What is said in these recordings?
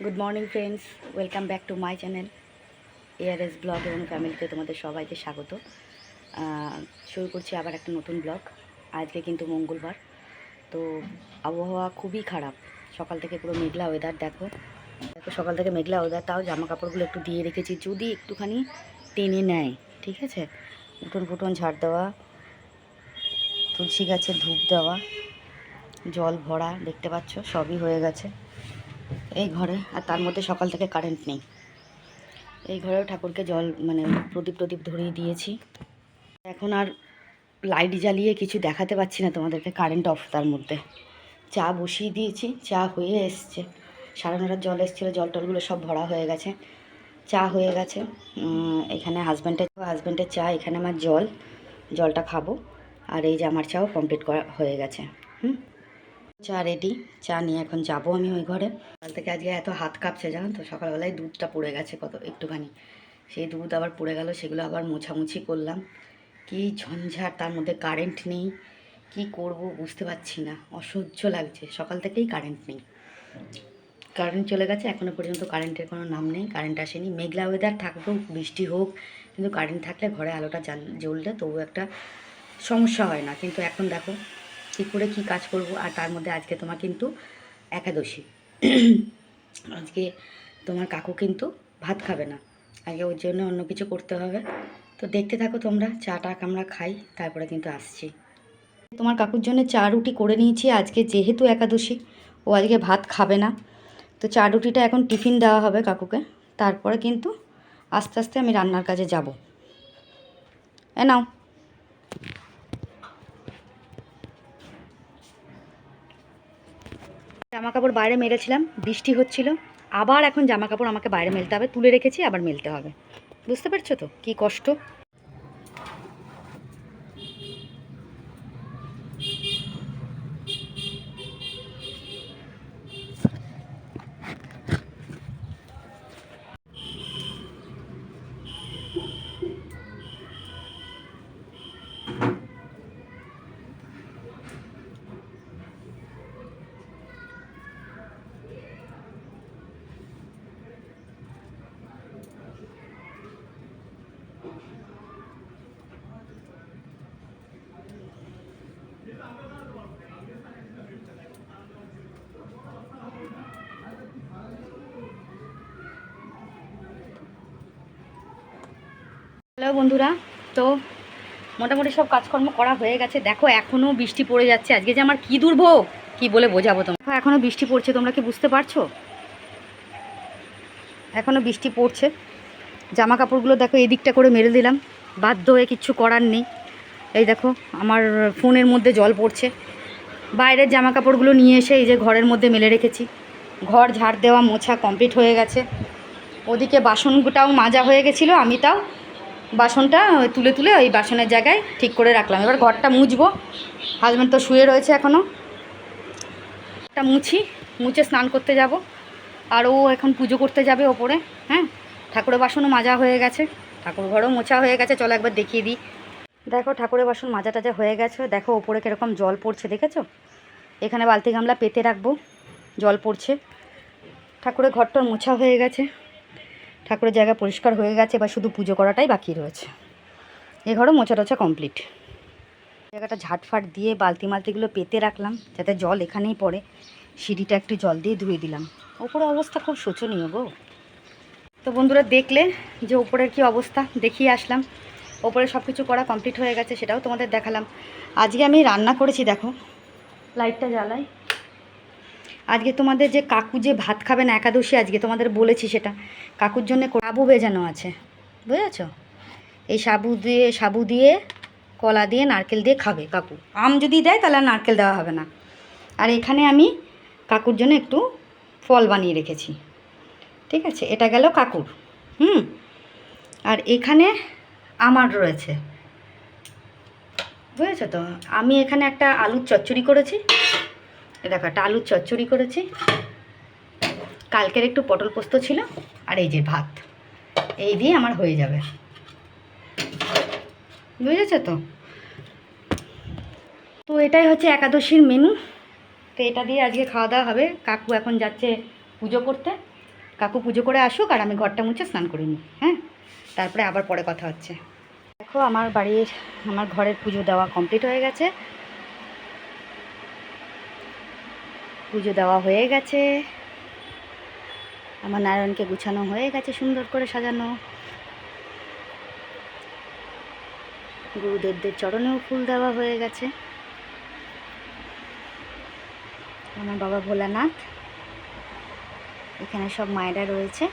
Good morning friends, welcome back to my channel ARS blog এবং ফ্যামিলিতে তোমাদের সবাইকে স্বাগত। শুরু করছি আবার একটা নতুন ব্লগ। আজকে কিন্তু মঙ্গলবার, তো আবহাওয়া খুবই খারাপ। সকাল থেকে পুরো মেঘলা ওয়েদার। দেখো সকাল থেকে মেঘলা ওয়েদার, তাও জামা কাপড়গুলো একটু দিয়ে রেখেছি যদি একটুখানি টেনে নেয়। ঠিক আছে, উঠোন ফুটন ঝাড় দেওয়া, তুলসী গাছে ধূপ দেওয়া, জল ভরা, দেখতে পাচ্ছ সবই হয়ে গেছে এই ঘরে। আর তার মধ্যে সকাল থেকে কারেন্ট নেই। এই ঘরেও ঠাকুরকে জল প্রদীপ ধরিয়ে দিয়েছি। এখন আর লাইট জ্বালিয়ে কিছু দেখাতে পাচ্ছি না তোমাদেরকে, কারেন্ট অফ। তার মধ্যে চা বসিয়ে দিয়েছি, চা হয়ে এসছে। 9:30 জল এসেছিলো, জল টলগুলো সব ভরা হয়ে গেছে, চা হয়ে গেছে। এখানে হাজব্যান্ডের চা, এখানে আমার জলটা খাবো। আর এই যে আমার চাও কমপ্লিট করা হয়ে গেছে। চা রেডি, চা নিয়ে এখন যাব আমি ওই ঘরে। সকাল থেকে আজকে এত হাত কাঁপছে জানো তো, সকালবেলায় দুধটা পড়ে গেছে কত একটুখানি, সেই দুধ আবার পড়ে গেল, সেগুলো আবার মোছামুছি করলাম। কি ঝঞ্ঝাট, তার মধ্যে কারেন্ট নেই, কি করব বুঝতে পারছি না, অসহ্য লাগছে। সকাল থেকেই কারেন্ট নেই, কারেন্ট চলে গেছে, এখনও পর্যন্ত কারেন্টের কোনো নাম নেই, কারেন্ট আসেনি। মেঘলা ওয়েদার থাকলেও, বৃষ্টি হোক, কিন্তু কারেন্ট থাকলে ঘরে আলোটা জ্বললে তবু একটা সমস্যা হয় না। কিন্তু এখন দেখো কী করে কী কাজ করব। আর তার মধ্যে আজকে তোমার কিন্তু একাদশী। আজকে তোমার কাকু কিন্তু ভাত খাবে না, আগে ওর জন্য অন্য কিছু করতে হবে। তো দেখতে থাকো তোমরা, চাটা আমরা খাই, তারপরে কিন্তু আসছি। তোমার কাকুর জন্য চা রুটি করে নিয়েছি আজকে, যেহেতু একাদশী, ও আজকে ভাত খাবে না। তো চা রুটিটা এখন টিফিন দেওয়া হবে কাকুকে, তারপরে কিন্তু আস্তে আস্তে আমি রান্নার কাজে যাব। নাও, জামা কাপড় বাইরে মেরেছিলাম, বৃষ্টি হচ্ছিল, আবার এখন জামা কাপড় আমাকে বাইরে মেলতে হবে। তুলে রেখেছি, আবার মেলতে হবে। বুঝতে পারছো তো কী কষ্ট। হ্যালো বন্ধুরা, তো মোটামুটি সব কাজকর্ম করা হয়ে গেছে। দেখো এখনও বৃষ্টি পড়ে যাচ্ছে। আজকে যে আমার কী দুর্ভোগ, কী বলে বোঝাবো তোমার। দেখো এখনও বৃষ্টি পড়ছে, তোমরা কি বুঝতে পারছো? এখনও বৃষ্টি পড়ছে। জামা কাপড়গুলো দেখো এদিকটা করে মেরে দিলাম, বাধ্য হয়ে, কিচ্ছু করার নেই। এই দেখো আমার ফোনের মধ্যে জল পড়ছে। বাইরের জামা কাপড়গুলো নিয়ে এসে এই যে ঘরের মধ্যে মেলে রেখেছি। ঘর ঝাড় দেওয়া মোছা কমপ্লিট হয়ে গেছে। ওদিকে বাসনটাও মাজা হয়ে গেছিলো, আমি তাও বাসনটা তুলে তুলে ওই বাসনের জায়গায় ঠিক করে রাখলাম। এবার ঘরটা মুছবো। হাজব্যান্ড তো শুয়ে রয়েছে এখনও, একটা মুছে স্নান করতে যাব। আর ও এখন পুজো করতে যাবে ওপরে। হ্যাঁ, ঠাকুরের বাসনও মাজা হয়ে গেছে, ঠাকুর ঘরও মোছা হয়ে গেছে। চলো একবার দেখিয়ে দিই। দেখো ঠাকুরের বাসন মাজা টাজা হয়ে গেছে। দেখো ওপরে কীরকম জল পড়ছে, দেখেছো? এখানে বালতি গামলা পেতে রাখবো, জল পড়ছে। ঠাকুরের ঘরটার মোছা হয়ে গেছে, ঠাকুরের জায়গা পরিষ্কার হয়ে গেছে। এবার শুধু পুজো করাটাই বাকি রয়েছে। এ ঘরও মোছা টোছা কমপ্লিট। জায়গাটা ঝাটফাট দিয়ে বালতিগুলো পেতে রাখলাম যাতে জল এখানেই পড়ে। সিঁড়িটা একটু জল দিয়ে ধুয়ে দিলাম। ওপরে অবস্থা খুব শোচনীয় গো। তো বন্ধুরা দেখলে যে ওপরের কি অবস্থা, দেখিয়ে আসলাম। ওপরে সব কিছু করা কমপ্লিট হয়ে গেছে, সেটাও তোমাদের দেখালাম। আজকে আমি রান্না করেছি, দেখো লাইটটা জ্বালাই। আজকে তোমাদের যে কাকু যে ভাত খাবে না একাদশী, আজকে তোমাদের বলেছি সেটা। কাকুর জন্য সাবু ভেজানো আছে, বুঝেছ? এই সাবু দিয়ে কলা দিয়ে নারকেল দিয়ে খাবে কাকু। আম যদি দেয় তাহলে আর নারকেল দেওয়া হবে না। আর এখানে আমি কাকুর জন্য একটু ফল বানিয়ে রেখেছি। ঠিক আছে, এটা গেল কাকুর। আর এখানে আমার রয়েছে, বুঝেছো তো? আমি এখানে একটা আলুর চচ্চড়ি করেছি। দেখো একটা আলুর চচ্চড়ি করেছি, কালকের একটু পটল পোস্ত ছিল, আর এই যে ভাত। এই দিয়ে আমার হয়ে যাবে, বুঝেছো তো? তো এটাই হচ্ছে একাদশীর মেনু। তো এটা দিয়ে আজকে খাওয়া দাওয়া হবে। কাকু এখন যাচ্ছে পুজো করতে, কাকু পুজো করে আসুক আর আমি ঘরটা মুছে স্নান করে নিই, হ্যাঁ, তারপরে আবার পরে কথা হচ্ছে। দেখো আমার ঘরের পুজো দেওয়া কমপ্লিট হয়ে গেছে, পুজো দেওয়া হয়ে গেছে, আমার নারায়ণকে গুছানো হয়ে গেছে, সুন্দর করে সাজানো, গুরুদেবদের চরণেও ফুল দেওয়া হয়ে গেছে, আমার বাবা ভোলানাথ, এখানে সব মায়েরা রয়েছে।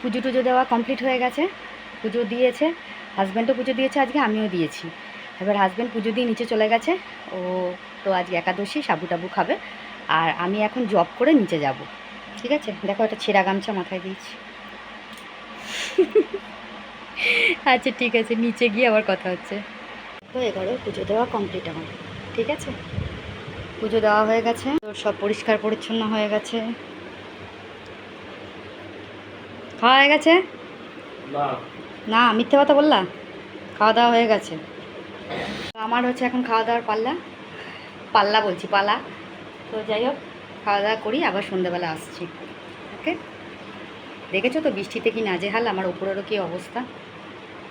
পুজো টুজো দেওয়া কমপ্লিট হয়ে গেছে, পুজো দিয়েছে, হাজব্যান্ডও পুজো দিয়েছে, আজকে আমিও দিয়েছি। এবার হাজব্যান্ড পুজো দিয়ে নিচে চলে গেছে, ও তো আজকে একাদশী, সাবু টাবু খাবে, আর আমি এখন জব করে নিচে যাব। ঠিক আছে, দেখো একটা ছেঁড়া গামছা মাথায় দিয়েছি। আচ্ছা ঠিক আছে, নিচে গিয়ে আবার কথা হচ্ছে। তো এবারেও পুজো দেওয়া কমপ্লিট আমার, ঠিক আছে, পুজো দেওয়া হয়ে গেছে, সব পরিষ্কার পরিচ্ছন্ন হয়ে গেছে। খাওয়া হয়ে গেছে? না, মিথ্যে কথা বললা? খাওয়া দাওয়া হয়ে গেছে। আমার হচ্ছে এখন খাওয়া দাওয়ার পালা। তো যাই হোক, খাওয়া দাওয়া করি, আবার সন্ধ্যাবেলা আসছি। ওকে, দেখেছো তো বৃষ্টিতে কি নাজেহাল, আমার উপরেরও কি অবস্থা,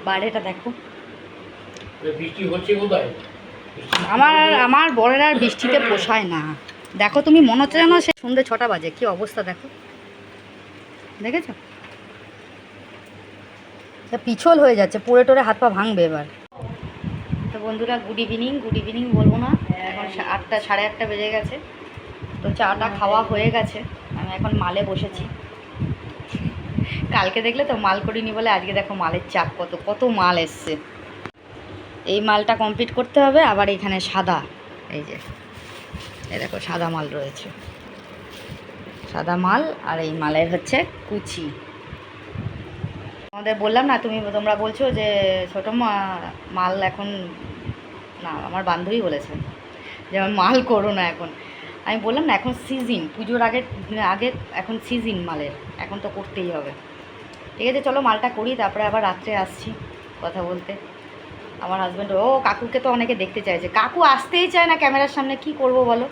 বাইরেটা দেখো। বৃষ্টি হচ্ছে কোথায়? আমার বরের আর বৃষ্টিতে পোষায় না। দেখো তুমি, মনে হচ্ছে যেন সে সন্ধ্যে 6টা বাজে, কি অবস্থা দেখো, দেখেছো? পিছল হয়ে যাচ্ছে, পড়ে টোরে হাত পা ভাঙবে এবার। তো বন্ধুরা, গুড ইভিনিং বলবো না, এখন 8টা, সাড়ে 8টা বেজে গেছে। তো চাটা খাওয়া হয়ে গেছে, আমি এখন মালে বসেছি। কালকে দেখলে তো মাল করিনি বলে, আজকে দেখো মালের চাপ কত মাল এসছে। এই মালটা কমপ্লিট করতে হবে, আবার এখানে সাদা, এই দেখো সাদা মাল রয়েছে, সাদা মাল, আর এই মালের হচ্ছে কুচি। আমাদের বললাম না, তোমরা বলছো যে ছোটো মাল এখন না, আমার বান্ধবী বলেছে যে আমার মাল করো না এখন। আমি বললাম না, এখন সিজন, পুজোর আগে এখন সিজন মালের, এখন তো করতেই হবে। ঠিক আছে, চলো মালটা করি, তারপরে আবার রাত্রে আসছি কথা বলতে। আমার হাজব্যান্ড, কাকুকে তো অনেকে দেখতে চাইছে, কাকু আসতেই চায় না ক্যামেরার সামনে, কি করব বলো,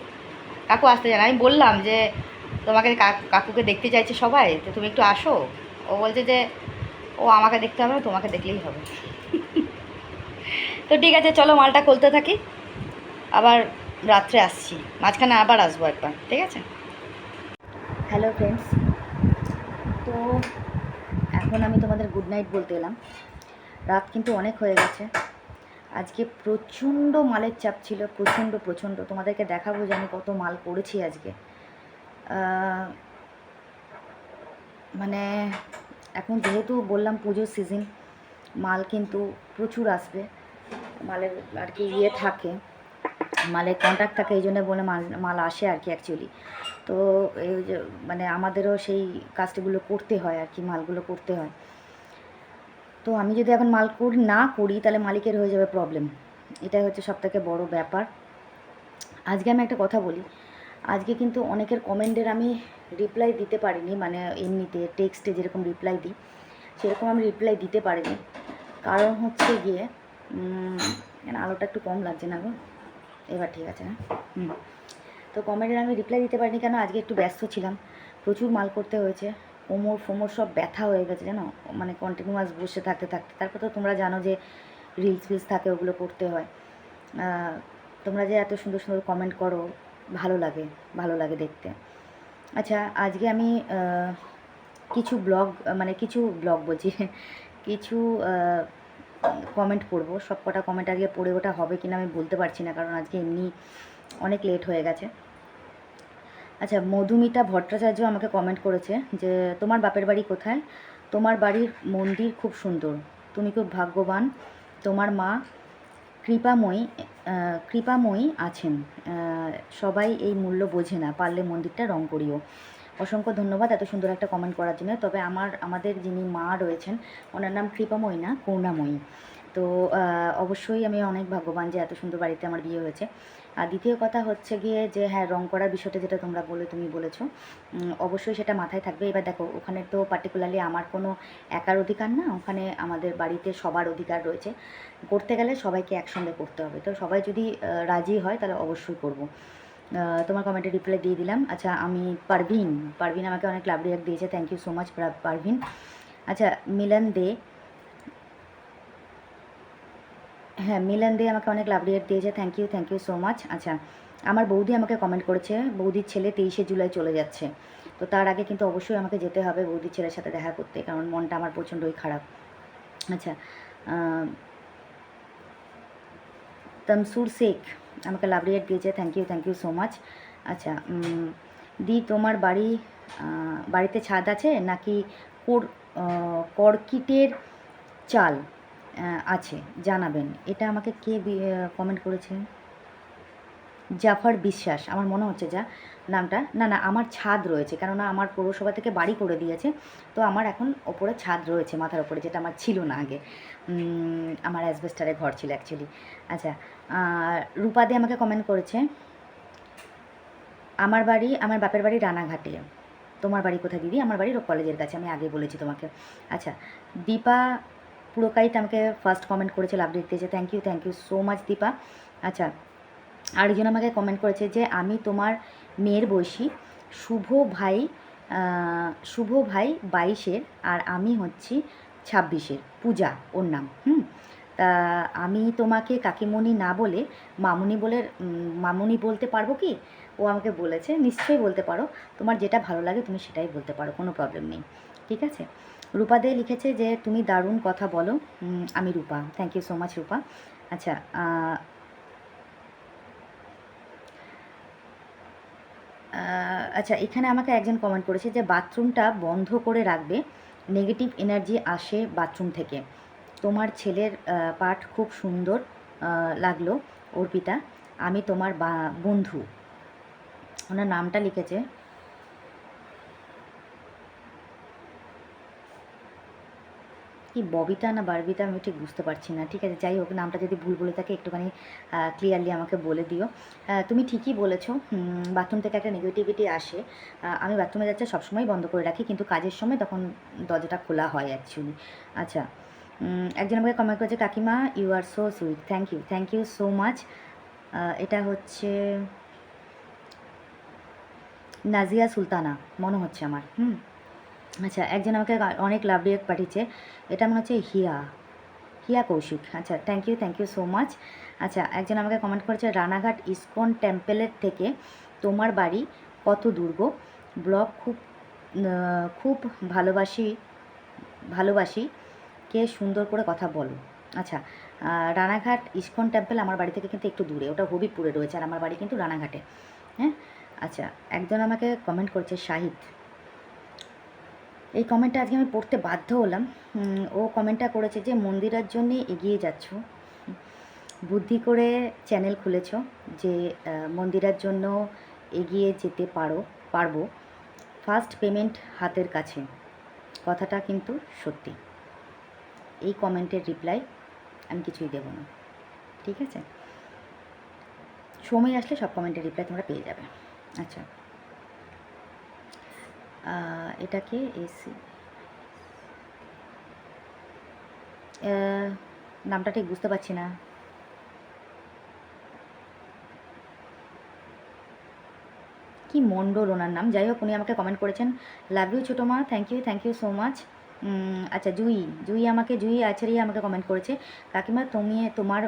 কাকু আসতে চায় না। আমি বললাম যে তোমাকে কাকুকে দেখতে চাইছে সবাই, তো তুমি একটু আসো। ও বলছে যে ও আমাকে দেখতে হবে না, তোমাকে দেখলেই হবে। তো ঠিক আছে, চলো মালটা খুলতে থাকি, আবার রাত্রে আসছি, মাঝখানে আবার আসবো একবার, ঠিক আছে। হ্যালো ফ্রেন্ডস, তো এখন আমি তোমাদের গুড নাইট বলতে এলাম। রাত কিন্তু অনেক হয়ে গেছে, আজকে প্রচণ্ড মালের চাপ ছিল, প্রচণ্ড। তোমাদেরকে দেখাবো যে আমি কত মাল করেছি আজকে। মানে এখন যেহেতু বললাম পুজোর সিজন, মাল কিন্তু প্রচুর আসবে, মালের আর কি থাকে, মালের কন্ট্রাক্ট থাকে, এই জন্য বলে মাল আসে আর কি অ্যাকচুয়ালি। তো এই যে মানে আমাদেরও সেই কাজগুলো করতে হয় আর কি, মালগুলো করতে হয়। তো আমি যদি এখন মাল না করি তাহলে মালিকের হয়ে যাবে প্রবলেম, এটাই হচ্ছে সবথেকে বড় ব্যাপার। আজকে আমি একটা কথা বলি, আজকে কিন্তু অনেকের কমেন্টের আমি রিপ্লাই দিতে পারিনি, মানে এমনিতে টেক্সটে যেরকম রিপ্লাই দিই সেরকম আমি রিপ্লাই দিতে পারিনি। কারণ হচ্ছে গিয়ে আলোটা একটু কম লাগছে না গো, এবার ঠিক আছে না? তো কমেন্টের আমি রিপ্লাই দিতে পারিনি কেন, আজকে একটু ব্যস্ত ছিলাম, প্রচুর মাল করতে হয়েছে, কোমর সব ব্যথা হয়ে গেছে জানো, মানে কন্টিনিউয়াস বসে থাকতে। তারপর তো তোমরা জানো যে রিলস থাকে, ওগুলো করতে হয়। তোমরা যে এত সুন্দর কমেন্ট করো, ভালো লাগে দেখতে। আচ্ছা, আজকে আমি কিছু ব্লগ বলছি, কিছু কমেন্ট পড়বো, সব কটা কমেন্ট আজকে পড়ে ওটা হবে কিনা আমি বলতে পারছি না, কারণ আজকে এমনি অনেক লেট হয়ে গেছে। আচ্ছা, মধুমিতা ভট্টাচার্য আমাকে কমেন্ট করেছে যে তোমার বাপের বাড়ি কোথায়, তোমার বাড়ির মন্দির খুব সুন্দর, তুমি খুব ভাগ্যবান, তোমার মা কৃপাময়ী আছেন, সবাই এই মূল্য বোঝে না, পারলে মন্দিরটা রং করিও। অসংখ্য ধন্যবাদ এত সুন্দর একটা কমেন্ট করার জন্য। তবে আমাদের যিনি মা রয়েছেন, ওনার নাম কৃপাময়ী না, করুণাময়ী। তো অবশ্যই আমি অনেক ভাগ্যবান যে এত সুন্দর বাড়িতে আমার বিয়ে হয়েছে। আর দ্বিতীয় কথা হচ্ছে গিয়ে যে হ্যাঁ, রং করার বিষয়টা যেটা তোমরা তুমি বলেছো, অবশ্যই সেটা মাথায় থাকবে। এবার দেখো, ওখানে তো পার্টিকুলারলি আমার কোনো একার অধিকার না, ওখানে আমাদের বাড়িতে সবার অধিকার রয়েছে। করতে গেলে সবাইকে একসঙ্গে করতে হবে, তো সবাই যদি রাজি হয় তাহলে অবশ্যই করব। তোমার কমেন্টে রিপ্লাই দিয়ে দিলাম। আচ্ছা, আমি পারভিন পারভিন আমাকে অনেক লাভ রিয়াক্ট দিয়েছে, thank you so much Parveen. আচ্ছা, মিলন দে, হ্যাঁ মিলন দে আমাকে অনেক লাভ রিয়াক্ট দিয়েছে, থ্যাংক ইউ সো মাচ। আচ্ছা, আমার বৌদি আমাকে কমেন্ট করেছে, বৌদির ছেলে 23শে জুলাই চলে যাচ্ছে, তো তার আগে কিন্তু অবশ্যই আমাকে যেতে হবে বৌদির ছেলের সাথে দেখা করতে, কারণ মনটা আমার প্রচণ্ডই খারাপ। আচ্ছা, তমসুর শেখ আমাকে লাভ রিয়াক্ট দিয়েছে, থ্যাংক ইউ সো মাচ। আচ্ছা, দি তোমার বাড়িতে ছাদ আছে নাকি কর্কিটের চাল আছে জানাবেন। এটা আমাকে কে কমেন্ট করেছে? জাফর বিশ্বাস আমার মনে হচ্ছে, যা নামটা, না না, আমার ছাদ রয়েছে, কেননা আমার পৌরসভা থেকে বাড়ি করে দিয়েছে, তো আমার এখন ওপরে ছাদ রয়েছে মাথার ওপরে, যেটা আমার ছিল না আগে। আমার অ্যাসবেস্টারের ঘর ছিল অ্যাকচুয়ালি। আচ্ছা, রূপাদি আমাকে কমেন্ট করেছে, আমার বাপের বাড়ি রানাঘাটে। তোমার বাড়ি কোথায় দিদি? আমার বাড়ি কলেজের কাছে, আমি আগে বলেছি তোমাকে। আচ্ছা, দীপা পুরকাইত আমাকে ফার্স্ট কমেন্ট করেছে, লাভ দিতেছে, thank you so much Dipa. আচ্ছা, আরেকজন আমাকে কমেন্ট করেছে যে আমি তোমার মেয়ের বয়সী, শুভ ভাই শুভ ভাই 22-এর আর আমি হচ্ছি 26-এর, পূজা ওর নাম। তা আমি তোমাকে কাকিমণি না বলে মামুনি বলতে পারবো কি? ও আমাকে বলেছে, নিশ্চয়ই বলতে পারো, তোমার যেটা ভালো লাগে তুমি সেটাই বলতে পারো, কোনো প্রবলেম নেই, ঠিক আছে। রূপা দে লিখেছে যে তুমি দারুণ কথা বলো। আমি রূপা, থ্যাংক ইউ সো মাচ রূপা। আচ্ছা, আচ্ছা, এখানে আমাকে একজন কমেন্ট করেছে যে বাথরুমটা বন্ধ করে রাখবে, নেগেটিভ এনার্জি আসে বাথরুম থেকে। তোমার ছেলের পাঠ খুব সুন্দর লাগলো অর্পিতা, আমি তোমার বন্ধু, ওনার নামটা লিখেছে। কি ববিতা না বারবিতা আমি ঠিক বুঝতে পারছি না, ঠিক আছে, যাই হোক, নামটা যদি ভুল বলে থাকে একটুখানি ক্লিয়ারলি আমাকে বলে দিও। তুমি ঠিকই বলেছো, বাথরুম থেকে একটা নেগেটিভিটি আসে। আমি বাথরুমে যাচ্ছি সবসময় বন্ধ করে রাখি, কিন্তু কাজের সময় তখন দরজাটা খোলা হয় অ্যাকচুয়ালি। আচ্ছা, একজন আমাকে কমেন্ট করেছে, কাকিমা you are so sweet, thank you so much. এটা হচ্ছে নাজিয়া সুলতানা মনে হচ্ছে আমার। আচ্ছা, একজন আমাকে অনেক লাভ রিয়েক্ট পাঠিয়েছে, এটা মনে হচ্ছে হিয়া কৌশিক। আচ্ছা, থ্যাংক ইউ সো মাচ। আচ্ছা, একজন আমাকে কমেন্ট করেছে, রানাঘাট ইসকন টেম্পলের থেকে তোমার বাড়ি কত দূর গো? ব্লগ খুব ভালোবাসি, কে সুন্দর করে কথা বলো। আচ্ছা, রানাঘাট ইসকন টেম্পল আমার বাড়ি থেকে কিন্তু একটু দূরে, ওটা হবিপুরে রয়েছে, আর আমার বাড়ি কিন্তু রানাঘাটে। হ্যাঁ, আচ্ছা, একজন আমাকে কমেন্ট করেছে শাহিদ, এই কমেন্টটা আজকে আমি পড়তে বাধ্য হলাম। ও কমেন্টটা করেছে যে মন্দিরের জন্যে এগিয়ে যাচ্ছ, বুদ্ধি করে চ্যানেল খুলেছ যে মন্দিরের জন্য এগিয়ে যেতে পারবো, ফার্স্ট পেমেন্ট হাতের কাছে, কথাটা কিন্তু সত্যি। এই কমেন্টের রিপ্লাই আমি কিছুই দেব না, ঠিক আছে, সময় আসলে সব কমেন্টের রিপ্লাই তোমরা পেয়ে যাবে। আচ্ছা, এটাকে এসি নামটা ঠিক বুঝতে পারছি না, কি মণ্ডল ওনার নাম, যাই হোক, উনি আমাকে কমেন্ট করেছেন, লাভ ইউ ছোটো মা, থ্যাংক ইউ সো মাচ। আচ্ছা, জুই আচারিয়া আমাকে কমেন্ট করেছে, কাকিমা তোমার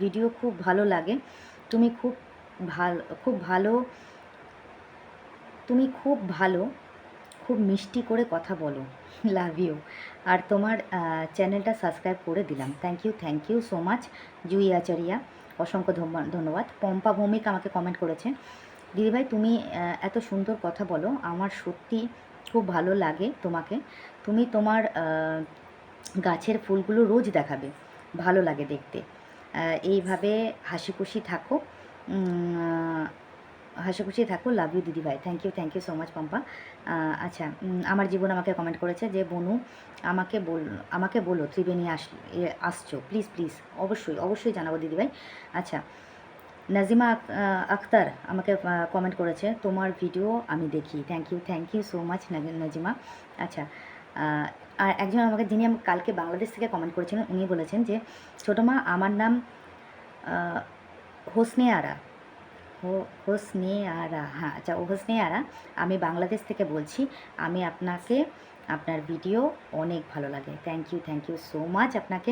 ভিডিও খুব ভালো লাগে, তুমি খুব ভালো খুব মিষ্টি করে কথা বলো, লাভ ইউ, আর তোমার চ্যানেলটা সাবস্ক্রাইব করে দিলাম, থ্যাংক ইউ সো মাচ জুই আচারিয়া, অসংখ্য ধন্যবাদ। পম্পা ভৌমিক আমাকে কমেন্ট করেছে, দিদিভাই তুমি এত সুন্দর কথা বলো, আমার সত্যি খুব ভালো লাগে তোমাকে, তুমি তোমার গাছের ফুলগুলো রোজ দেখাবে, ভালো লাগে দেখতে, এইভাবে হাসি খুশি থাকো। হাসিখুশি থাকো, লাভ ইউ দিদিভাই। Thank you so much Pampa. আচ্ছা, আমার জীবন আমাকে কমেন্ট করেছে যে বনু আমাকে বলো ত্রিবেণী আসছো, প্লিজ প্লিজ, অবশ্যই জানাবো দিদিভাই। আচ্ছা, নাজিমা আখতার আমাকে কমেন্ট করেছে তোমার ভিডিও আমি দেখি। Thank you so much Nazima. আচ্ছা, আর একজন আমাকে, যিনি আমাকে কালকে বাংলাদেশ থেকে কমেন্ট করেছিলেন, উনি বলেছেন যে ছোটো মা আমার নাম হোসনে আরা, হোসনে আরা, হ্যাঁ আচ্ছা, হোসনে আরা, আমি বাংলাদেশ থেকে বলছি। আমি আপনার ভিডিও অনেক ভালো লাগে। থ্যাংক ইউ সো মাচ, আপনাকে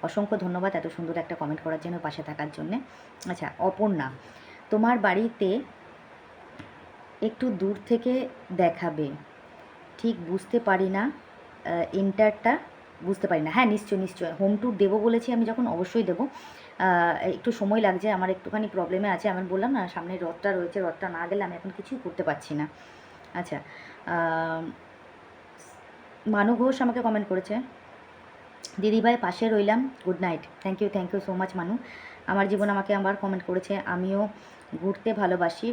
অসংখ্য ধন্যবাদ এত সুন্দর একটা কমেন্ট করার জন্য, পাশে থাকার জন্যে। আচ্ছা, অপর্ণা, তোমার বাড়িতে একটু দূর থেকে দেখাবে, ঠিক বুঝতে পারি না, ইন্টারটা বুঝতে পারি না। হ্যাঁ নিশ্চয় হোম ট্যুর দেবো বলেছি আমি, যখন অবশ্যই দেবো। একটু সময় লাগছে, আমার একটুখানি প্রবলেমে আছে, আমি বললাম না সামনে রথটা রয়েছে, রথটা না গেলে আমি এখন কিছুই করতে পারছি না। আচ্ছা, মানু ঘোষ আমাকে কমেন্ট করেছে, দিদিভাই পাশে রইলাম, good night. Thank you so much Manu. আমার জীবন আমাকে আবার কমেন্ট করেছে, আমিও ঘুরতে ভালোবাসি,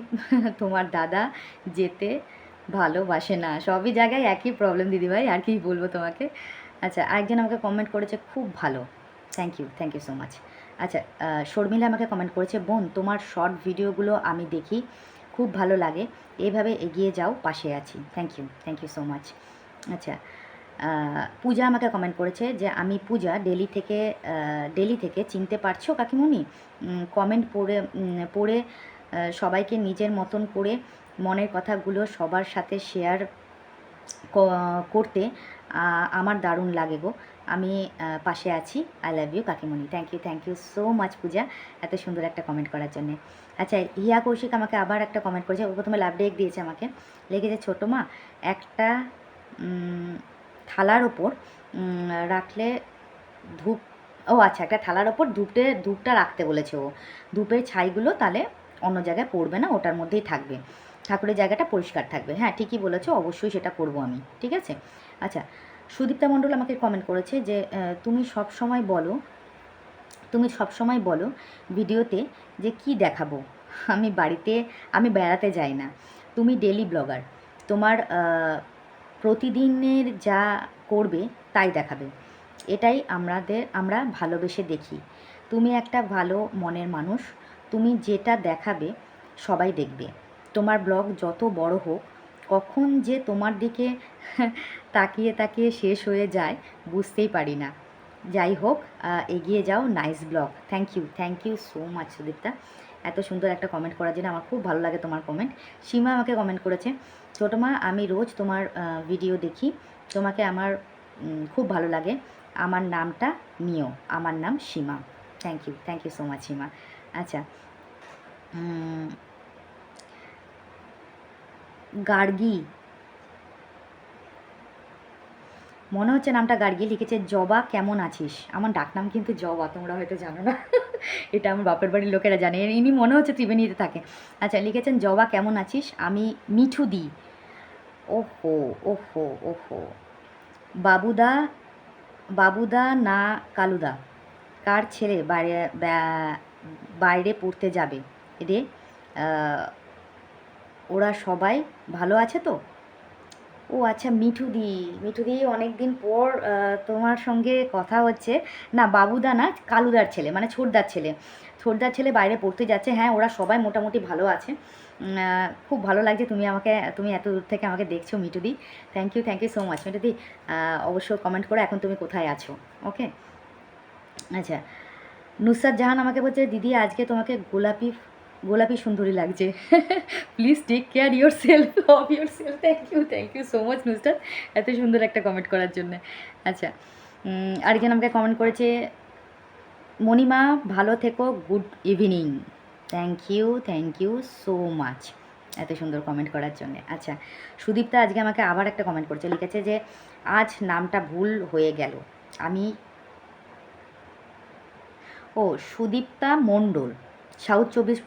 তোমার দাদা যেতে ভালোবাসে না। সবই জায়গায় একই প্রবলেম দিদিভাই, আর কি বলবো তোমাকে। আচ্ছা, আরেকজন আমাকে কমেন্ট করেছে খুব ভালো, থ্যাংক ইউ সো মাচ। আচ্ছা, শর্মিলা আমাকে কমেন্ট করেছে, বোন তোমার শর্ট ভিডিওগুলো আমি দেখি, খুব ভালো লাগে, এভাবে এগিয়ে যাও, পাশে আছি। Thank you so much. আচ্ছা, পূজা আমাকে কমেন্ট করেছে যে আমি পূজা ডেলি থেকে চিনতে পারছো কাকিমণি? কমেন্ট পড়ে সবাইকে নিজের মতন করে মনের কথাগুলো সবার সাথে শেয়ার করতে আমার দারুণ লাগে গো, আমি পাশে আছি, আই লাভ ইউ কাকিমণি। Thank you so much Puja, এত সুন্দর একটা কমেন্ট করার জন্যে। আচ্ছা, হিয়া কৌশিক আমাকে আবার একটা কমেন্ট করেছে, ও প্রথমে লাভ ডেক দিয়েছে আমাকে, লিখেছে ছোটো মা একটা থালার ওপর রাখলে ধূপ, ও আচ্ছা, একটা থালার ওপর ধূপটা রাখতে বলেছে ও, ধূপের ছাইগুলো তাহলে অন্য জায়গায় পড়বে না, ওটার মধ্যেই থাকবে, ঠাকুরের জায়গাটা পরিষ্কার থাকবে। হ্যাঁ ঠিকই বলেছো, অবশ্যই সেটা করব আমি, ঠিক আছে। আচ্ছা, সুদীপ্তা মণ্ডল আমাকে কমেন্ট করেছে যে তুমি সব সময় বলো ভিডিওতে যে কি দেখাবো, আমি বেড়াতে যাই না, তুমি ডেলি ব্লগার, তোমার প্রতিদিনের যা করবে তাই দেখাবে, এটাই আমরা ভালোবেসে দেখি, তুমি একটা ভালো মনের মানুষ, তুমি যেটা দেখাবে সবাই দেখবে, তোমার ব্লগ যত বড় হোক কখন যে তোমার দিকে তাকিয়ে শেষ হয়ে যায় বুঝতেই পারি না, যাই হোক এগিয়ে যাও, nice blog. Thank you so much Sudipta, এত সুন্দর একটা কমেন্ট করার জন্য, আমার খুব ভালো লাগে তোমার কমেন্ট। সীমা আমাকে কমেন্ট করেছে, ছোটো মা আমি রোজ তোমার ভিডিও দেখি, তোমাকে আমার খুব ভালো লাগে, আমার নামটা নিও, আমার নাম সীমা। থ্যাংক ইউ সো মাচ সীমা। আচ্ছা, গার্গী, মনে হচ্ছে নামটা গার্গী, লিখেছে জবা কেমন আছিস, আমার ডাকনাম কিন্তু জবা, তোমরা হয়তো জানো না, এটা আমার বাপের বাড়ির লোকেরা জানে, ইনি মনে হচ্ছে ত্রিবেণীতে থাকে। আচ্ছা, লিখেছেন জবা কেমন আছিস, আমি মিঠু দি, ওহো বাবুদা না কালুদা, কার ছেলে বাইরে পড়তে যাবে রে, ওরা সবাই ভালো আছে তো? ও আচ্ছা, মিঠুদি অনেক দিন পর তোমার সঙ্গে কথা হচ্ছে। না বাবুদা না, কালুদার ছেলে, মানে ছোটদার ছেলে বাইরে পড়তে যাচ্ছে। হ্যাঁ ওরা সবাই মোটামুটি ভালো আছে, খুব ভালো লাগছে তুমি এত দূর থেকে আমাকে দেখছো মিঠুদি। থ্যাংক ইউ সো মাচ মিঠুদি, অবশ্যই কমেন্ট করো এখন তুমি কোথায় আছো। ওকে, আচ্ছা, নুসরাত জাহান আমাকে বলছে দিদি আজকে তোমাকে গোলাপি সুন্দরী লাগছে, please take care yourself thank you so much Nusrat, এত সুন্দর একটা কমেন্ট করার জন্য। আচ্ছা, আরেকজন আমাকে কমেন্ট করেছে, মণিমা ভালো থেকো, good evening. Thank you so much এত সুন্দর কমেন্ট করার জন্য। আচ্ছা, সুদীপ্তা আজকে আমাকে আবার একটা কমেন্ট করেছে, লিখেছে যে আজ নামটা ভুল হয়ে গেল, আমি সুদীপ্তা মণ্ডল, সাউথ 24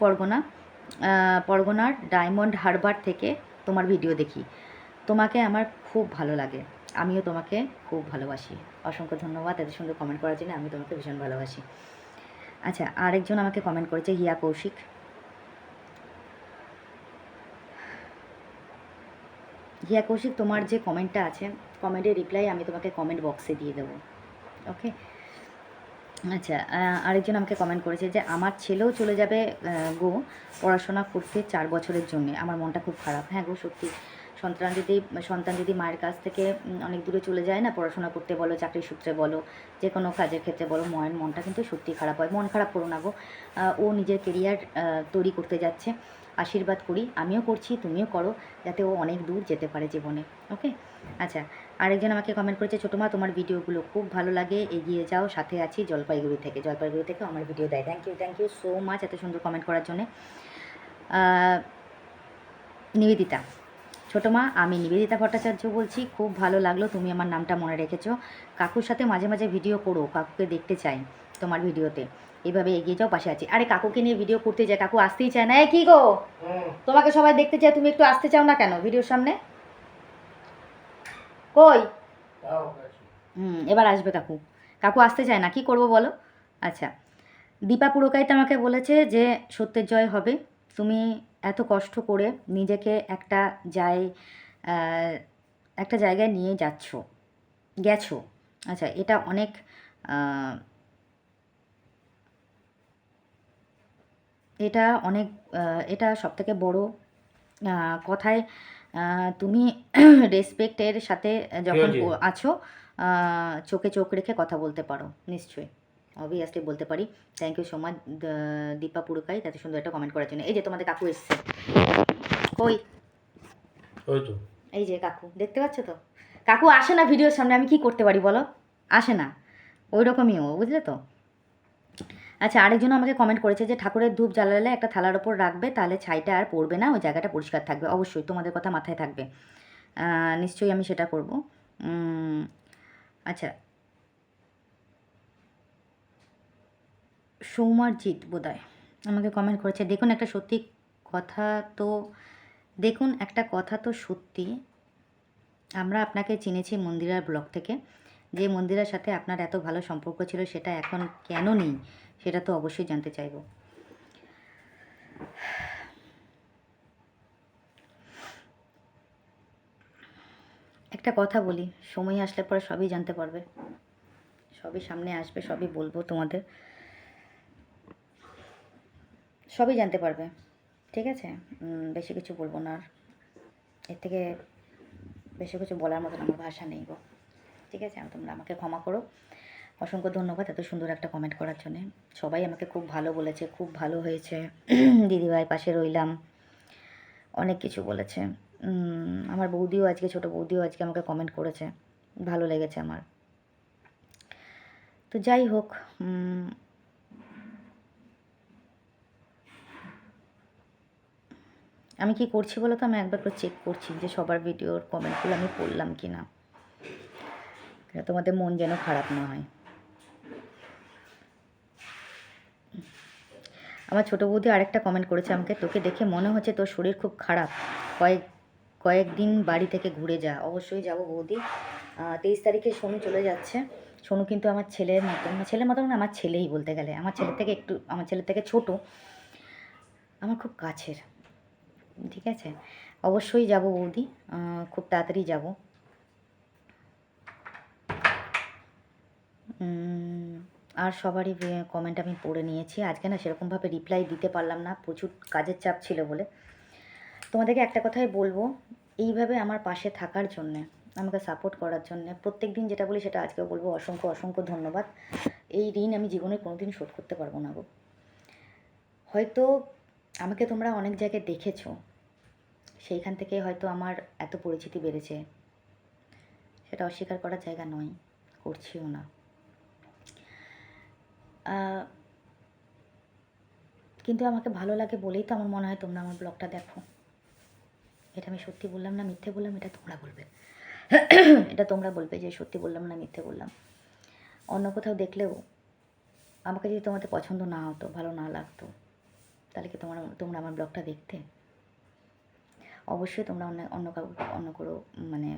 পরগনার ডায়মন্ড হারবার থেকে তোমার ভিডিও দেখি, তোমাকে আমার খুব ভালো লাগে, আমিও তোমাকে খুব ভালোবাসি। অসংখ্য ধন্যবাদ এত সুন্দর কমেন্ট করার জন্য, আমি তোমাকে ভীষণ ভালোবাসি। আচ্ছা, আরেকজন আমাকে কমেন্ট করেছে, হিয়া কৌশিক, হিয়া কৌশিক, তোমার যে কমেন্টটা আছে, কমেন্টের রিপ্লাই আমি তোমাকে কমেন্ট বক্সে দিয়ে দেবো। ওকে। আচ্ছা, আরেকজন আমাকে কমেন্ট করেছে যে আমার ছেলেও চলে যাবে গো পড়াশোনা করতে 4 বছরের জন্যে, আমার মনটা খুব খারাপ। হ্যাঁ গো, সত্যি। সন্তান যদি মায়ের কাছ থেকে অনেক দূরে চলে যায় না, পড়াশোনা করতে বলো, চাকরির সূত্রে বলো, যে কোনো কাজের ক্ষেত্রে বলো, মায়ের মনটা কিন্তু সত্যি খারাপ হয়। মন খারাপ করো না গো। ও নিজের কেরিয়ার তৈরি করতে যাচ্ছে, আশীর্বাদ করি, আমিও করছি, তুমিও করো, যাতে ও অনেক দূর যেতে পারে জীবনে। ওকে। আচ্ছা, আরেকজন আমাকে কমেন্ট করেছে, ছোটো মা তোমার ভিডিওগুলো খুব ভালো লাগে, এগিয়ে যাও, সাথে আছি জলপাইগুড়ি থেকে আমার ভিডিও দেয়। থ্যাংক ইউ সো মাচ এত সুন্দর কমেন্ট করার জন্যে। নিবেদিতা, ছোটো মা আমি নিবেদিতা ভট্টাচার্য বলছি, খুব ভালো লাগলো তুমি আমার নামটা মনে রেখেছো। কাকুর সাথে মাঝে মাঝে ভিডিও করো, কাকুকে দেখতে চাই তোমার ভিডিওতে, এইভাবে এগিয়ে যাও, পাশে আছি। আরে কাকুকে নিয়ে ভিডিও করতে যায়, কাকু আসতেই চায় না। এ কী গো, তোমাকে সবাই দেখতে চায়, তুমি একটু আসতে চাও না কেন ভিডিওর সামনে? কই? এবার আসবে কাকু। কাকু আসতে চায় না, কি করব বলো? আচ্ছা, দীপা পুরকাইত আমাকে বলেছে যে সত্যের জয় হবে, তুমি এত কষ্ট করে নিজেকে একটা জায়গায় নিয়ে গেছো। আচ্ছা, এটা অনেক এটা অনেক এটা সবথেকে বড় কথায় তুমি রেসপেক্টের সাথে যখন আছো, চোখে চোখ রেখে কথা বলতে পারো, নিশ্চয়ই, অবভিয়াসলি বলতে পারি। Thank you so much Dipa Purkait এত সুন্দর একটা কমেন্ট করার জন্য। এই যে তোমাদের কাকু এসছে, কই? এই যে কাকু, দেখতে পাচ্ছ তো? কাকু আসে না ভিডিওর সামনে, আমি কি করতে পারি বলো? আসে না, ওই রকমই ও, বুঝলে তো? আচ্ছা, আরেকজন আমাকে কমেন্ট করেছে যে ঠাকুরের ধূপ জ্বালালে একটা থালার ওপর রাখবে, তাহলে ছাইটা আর পড়বে না, ওই জায়গাটা পরিষ্কার থাকবে। অবশ্যই তোমাদের কথা মাথায় থাকবে, নিশ্চয়ই আমি সেটা করব। আচ্ছা, সৌমারজিৎ বোধহয় আমাকে কমেন্ট করেছে, দেখুন একটা কথা তো সত্যি, আমরা আপনাকে চিনেছি মন্দিরার ব্লগ থেকে, যে মন্দিরার সাথে আপনার এত ভালো সম্পর্ক ছিল, সেটা এখন কেন নেই, সেটা তো অবশ্যই জানতে চাইব। একটা কথা বলি, সময় আসলে পরে সবই জানতে পারবে, সবই সামনে আসবে, সবই বলবো তোমাদের, সবই জানতে পারবে, ঠিক আছে? বেশি কিছু বলবো না, আর এর থেকে বেশি কিছু বলার মতন আমার ভাষা নেই গো, ঠিক আছে? তোমরা আমাকে ক্ষমা করো। অসংখ্য ধন্যবাদ এত সুন্দর একটা কমেন্ট করার জন্যে। সবাই আমাকে খুব ভালো বলেছে, খুব ভালো হয়েছে, দিদিভাই পাশে রইলাম, অনেক কিছু বলেছে। আমার বৌদিও আজকে, ছোটো বৌদিও আজকে আমাকে কমেন্ট করেছে, ভালো লেগেছে আমার। তো যাই হোক, আমি কি করছি বলো তো, আমি একবার করে চেক করছি যে সবার ভিডিওর কমেন্টগুলো আমি পড়লাম কি না, তোমাদের মন যেন খারাপ না হয়। আমার ছোটো বৌদি আরেকটা কমেন্ট করেছে আমাকে, তোকে দেখে মনে হচ্ছে তোর শরীর খুব খারাপ, কয়েকদিন বাড়ি থেকে ঘুরে যা। অবশ্যই যাব বৌদি। 23 তারিখে সোনু চলে যাচ্ছে। সোনু কিন্তু আমার ছেলের মতন না, আমার ছেলেই বলতে গেলে, আমার ছেলের থেকে ছোট, আমার খুব কাছের, ঠিক আছে? অবশ্যই যাব বৌদি, খুব তাড়াতাড়ি যাব। আর সবারই কমেন্ট আমি পড়ে নিয়েছি। আজকে না সেরকমভাবে রিপ্লাই দিতে পারলাম না, প্রচুর কাজের চাপ ছিল বলে। তোমাদেরকে একটা কথাই বলবো, এইভাবে আমার পাশে থাকার জন্যে, আমাকে সাপোর্ট করার জন্যে, প্রত্যেক দিন যেটা বলি সেটা আজকেও বলবো, অসংখ্য অসংখ্য ধন্যবাদ। এই ঋণ আমি জীবনে কোনো দিন শোধ করতে পারবো না গো। হয়তো আমাকে তোমরা অনেক জায়গায় দেখেছো, সেইখান থেকে হয়তো আমার এত পরিচিতি বেড়েছে, সেটা অস্বীকার করার জায়গা নয়, করছিও না। কিন্তু আমাকে ভালো লাগে বলেই তো আমার মনে হয় তোমরা আমার ব্লগটা দেখো। এটা আমি সত্যি বললাম না মিথ্যে বললাম, এটা তোমরা বলবে। এটা তোমরা বলবে যে সত্যি বললাম না মিথ্যে বললাম। অন্য কোথাও দেখলেও আমাকে যদি তোমাদের পছন্দ না হতো, ভালো না লাগতো, তাহলে কি তোমরা আমার ব্লগটা দেখতে? অবশ্যই তোমরা অন্য কোনো মানে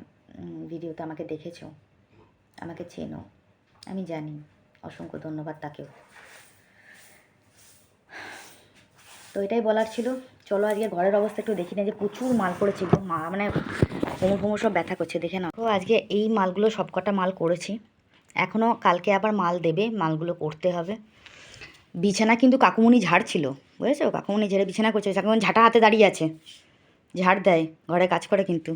ভিডিওতে আমাকে দেখেছো, আমাকে চেনো, আমি জানি। অসংখ্য ধন্যবাদ তাকেও। তো এটাই বলার ছিল। চলো আজকে ঘরের অবস্থা একটু দেখি না, যে প্রচুর মাল পড়েছে, মানে কোমর ফোমর সব ব্যথা করছে দেখে না। তো আজকে এই মালগুলো সবকটা মাল করেছি, এখনও কালকে আবার মাল দেবে, মালগুলো করতে হবে। বিছানা কিন্তু কাকুমণি ঝাড়ছিল, বুঝেছো? কাকুমণি ঝেড়ে বিছানা করছে, কাকুমণি ঝাঁটা হাতে দাঁড়িয়ে আছে, ঝাড় দেয়, ঘরে কাজ করে কিন্তু।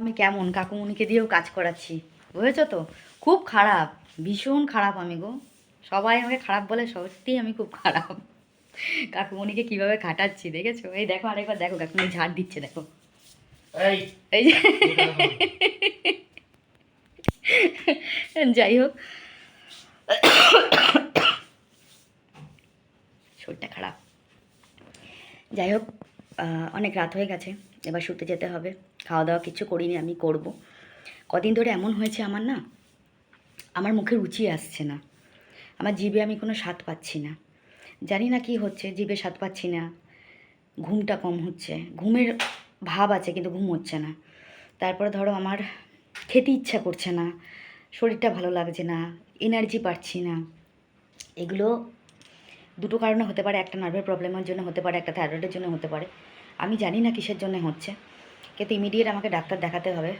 আমি কেমন কাকুমণিকে দিয়েও কাজ করাচ্ছি, বুঝেছো তো? খুব খারাপ, ভীষণ খারাপ আমি গো। সবাই আমাকে খারাপ বলে, সত্যিই আমি খুব খারাপ। কাকুমণিকে কিভাবে খাটাচ্ছি দেখেছো? এই দেখো, আরেকবার দেখো, কাকুমণি ঝাড় দিচ্ছে, দেখো। এই এই যে যাই হোক, শরীরটা খারাপ। যাই হোক, অনেক রাত হয়ে গেছে, এবার শুতে যেতে হবে। খাওয়া দাওয়া কিছু করিনি, আমি করব। কদিন ধরে এমন হয়েছে আমার না, আমার মুখে রুচি আসছে না, আমার জিভে আমি কোনো স্বাদ পাচ্ছি না। জানি না কি হচ্ছে, জিভে স্বাদ পাচ্ছি না, ঘুমটা কম হচ্ছে, ঘুমের ভাব আছে কিন্তু ঘুম হচ্ছে না। তারপরে ধরো আমার খেতে ইচ্ছা করছে না, শরীরটা ভালো লাগছে না, এনার্জি পাচ্ছি না। এগুলো দুটো কারণে হতে পারে, একটা নার্ভের প্রবলেমের জন্য হতে পারে, একটা থাইরয়েডের জন্য হতে পারে। আমি জানি না কিসের জন্য হচ্ছে, কিন্তু ইমিডিয়েট আমাকে ডাক্তার দেখাতে হবে।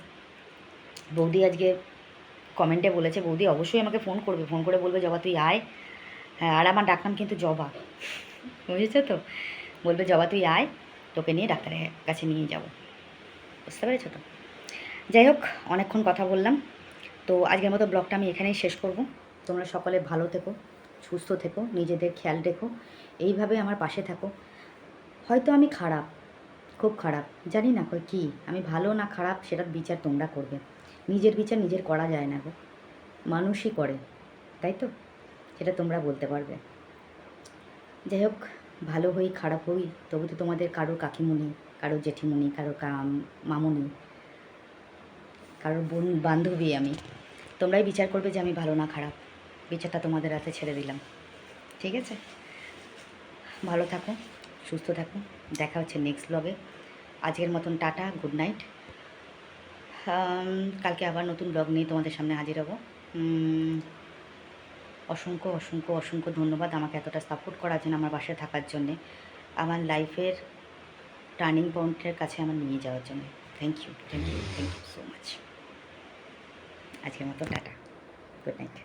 বৌদি আজকে কমেন্টে বলেছে, বৌদি অবশ্যই আমাকে ফোন করবে, ফোন করে বলবে জবা তুই আয়। হ্যাঁ, আর আমার ডাকনাম কিন্তু জবা, বুঝেছো তো? বলবে জবা তুই আয়, তোকে নিয়ে ডাক্তারের কাছে নিয়ে যাব, বুঝতে পেরেছো তো? যাই হোক, অনেকক্ষণ কথা বললাম, তো আজকের মতো ব্লগটা আমি এখানেই শেষ করব। তোমরা সকলে ভালো থেকো, সুস্থ থেকো, নিজেদের খেয়াল রেখো, এইভাবে আমার পাশে থাকো। হয়তো আমি খারাপ, খুব খারাপ, জানি না কি আমি, ভালো না খারাপ সেটার বিচার তোমরা করবে। নিজের বিচার নিজের করা যায় না গো, মানুষই করে, তাই তো? সেটা তোমরা বলতে পারবে। যাই হোক, ভালো হই খারাপ হই, তবু তো তোমাদের কারোর কাকিমুনি, কারোর জেঠিমুনি, কারোর মামুনি, কারোর বান্ধবী আমি। তোমরাই বিচার করবে যে আমি ভালো না খারাপ, বিচারটা তোমাদের হাতে ছেড়ে দিলাম, ঠিক আছে? ভালো থাকো, সুস্থ থাকো, দেখা হচ্ছে নেক্সট ব্লগে। আজকের মতন টাটা, গুড নাইট। কালকে আবার নতুন ব্লগ নিয়ে তোমাদের সামনে হাজির হব। অসংখ্য অসংখ্য অসংখ্য ধন্যবাদ আমাকে এতটা সাপোর্ট করার জন্য, আমার পাশে থাকার জন্যে, আমার লাইফের টার্নিং পয়েন্টের কাছে আমার নিয়ে যাওয়ার জন্য। Thank you, thank you, thank you so much. আজকের মতো টাটা, গুড নাইট।